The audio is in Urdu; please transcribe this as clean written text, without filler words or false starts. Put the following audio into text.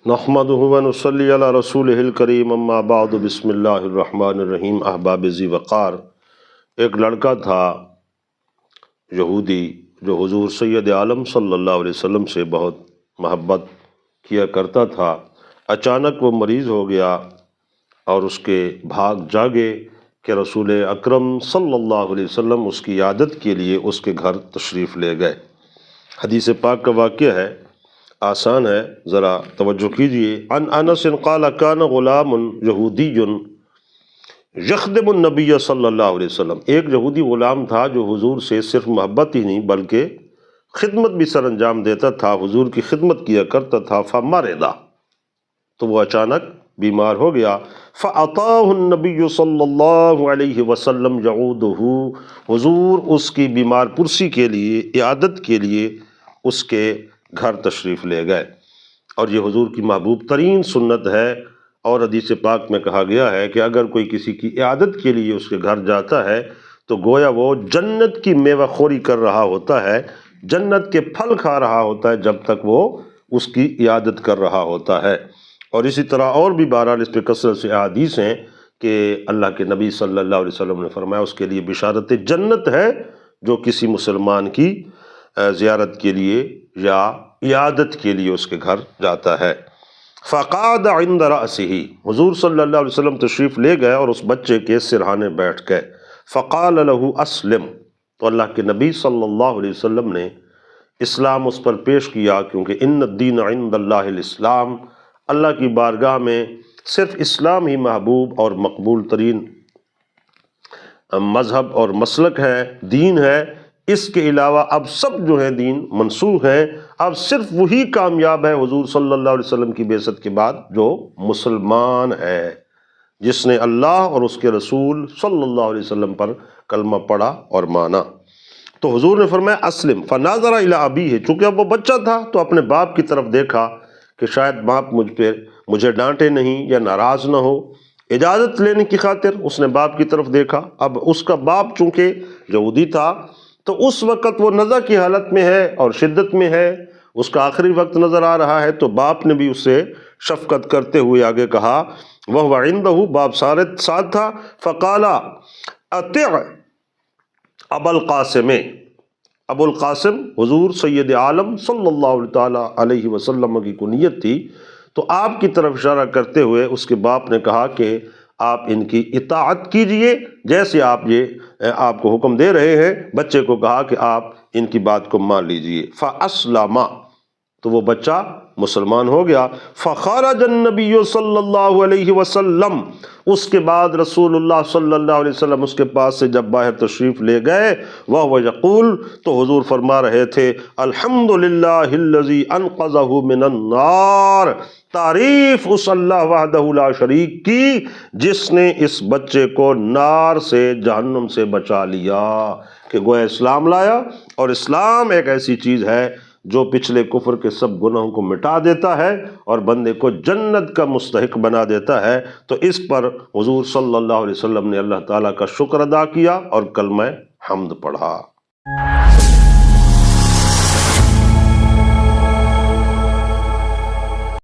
نحمدہ و نصلی علی رسولہ الکریم اما بعد بسم اللہ الرحمن الرحیم۔ احباب ذی وقار، ایک لڑکا تھا یہودی جو حضور سید عالم صلی اللہ علیہ وسلم سے بہت محبت کیا کرتا تھا۔ اچانک وہ مریض ہو گیا اور اس کے بھاگ جاگے کہ رسول اکرم صلی اللہ علیہ وسلم اس کی عیادت کے لیے اس کے گھر تشریف لے گئے۔ حدیث پاک کا واقعہ ہے، آسان ہے، ذرا توجہ کیجئے۔ عن انس قال کان غلام یہودی یخدم النبی صلی اللہ علیہ وسلم، ایک یہودی غلام تھا جو حضور سے صرف محبت ہی نہیں بلکہ خدمت بھی سر انجام دیتا تھا، حضور کی خدمت کیا کرتا تھا۔ فمرض، تو وہ اچانک بیمار ہو گیا۔ فأعطاه النبی صلی اللہ علیہ وسلم یعودہ، حضور اس کی بیمار پرسی کے لیے، عیادت کے لیے اس کے گھر تشریف لے گئے، اور یہ حضور کی محبوب ترین سنت ہے۔ اور حدیث پاک میں کہا گیا ہے کہ اگر کوئی کسی کی عیادت کے لیے اس کے گھر جاتا ہے تو گویا وہ جنت کی میوہ خوری کر رہا ہوتا ہے، جنت کے پھل کھا رہا ہوتا ہے جب تک وہ اس کی عیادت کر رہا ہوتا ہے۔ اور اسی طرح اور بھی بہرحال اس پہ کثرت سے احادیث ہیں کہ اللہ کے نبی صلی اللہ علیہ وسلم نے فرمایا اس کے لیے بشارت جنت ہے جو کسی مسلمان کی زیارت کے لیے یا عیادت کے لیے اس کے گھر جاتا ہے۔ فقعد عند رأسہ، حضور صلی اللہ علیہ وسلم تشریف لے گئے اور اس بچے کے سرہانے بیٹھ گئے۔ فقال له اسلم، تو اللہ کے نبی صلی اللہ علیہ وسلم نے اسلام اس پر پیش کیا، کیونکہ ان الدین عند اللہ الاسلام، اللہ کی بارگاہ میں صرف اسلام ہی محبوب اور مقبول ترین مذہب اور مسلک ہے، دین ہے۔ اس کے علاوہ اب سب جو ہیں دین منسوخ ہیں، اب صرف وہی کامیاب ہے حضور صلی اللہ علیہ وسلم کی بعثت کے بعد جو مسلمان ہے، جس نے اللہ اور اس کے رسول صلی اللہ علیہ وسلم پر کلمہ پڑھا اور مانا۔ تو حضور نے فرمایا اسلم، فناظر الی ابیہ، چونکہ اب وہ بچہ تھا تو اپنے باپ کی طرف دیکھا کہ شاید باپ مجھے ڈانٹے نہیں یا ناراض نہ ہو، اجازت لینے کی خاطر اس نے باپ کی طرف دیکھا۔ اب اس کا باپ چونکہ یہودی تھا تو اس وقت وہ نزع کی حالت میں ہے اور شدت میں ہے، اس کا آخری وقت نظر آ رہا ہے، تو باپ نے بھی اس سے شفقت کرتے ہوئے آگے کہا، وَهُوَ عِنْدَهُ، باپ ساتھ تھا۔ فَقَالَ أَطِعْ أَبَا الْقَاسِمِ، ابو القاسم حضور سید عالم صلی اللہ علیہ وسلم کی کنیت تھی، تو آپ کی طرف اشارہ کرتے ہوئے اس کے باپ نے کہا کہ آپ ان کی اطاعت کیجئے جیسے آپ کو حکم دے رہے ہیں۔ بچے کو کہا کہ آپ ان کی بات کو مان لیجئے۔ فَأَسْلَمَ، تو وہ بچہ مسلمان ہو گیا۔ فَخَرَجَ النَّبِيُّ صلی اللہ علیہ وسلم، اس کے بعد رسول اللہ صلی اللہ علیہ وسلم اس کے پاس سے جب باہر تشریف لے گئے، وَهُوَ يَقُولُ، تو حضور فرما رہے تھے، الحمدللہ الذی انقذہ من النار، تعریف اس اللہ وحدہ لا شریک کی جس نے اس بچے کو نار سے، جہنم سے بچا لیا۔ کہ گویا اسلام لایا، اور اسلام ایک ایسی چیز ہے جو پچھلے کفر کے سب گناہوں کو مٹا دیتا ہے اور بندے کو جنت کا مستحق بنا دیتا ہے۔ تو اس پر حضور صلی اللہ علیہ وسلم نے اللہ تعالیٰ کا شکر ادا کیا اور کلمہ حمد پڑھا۔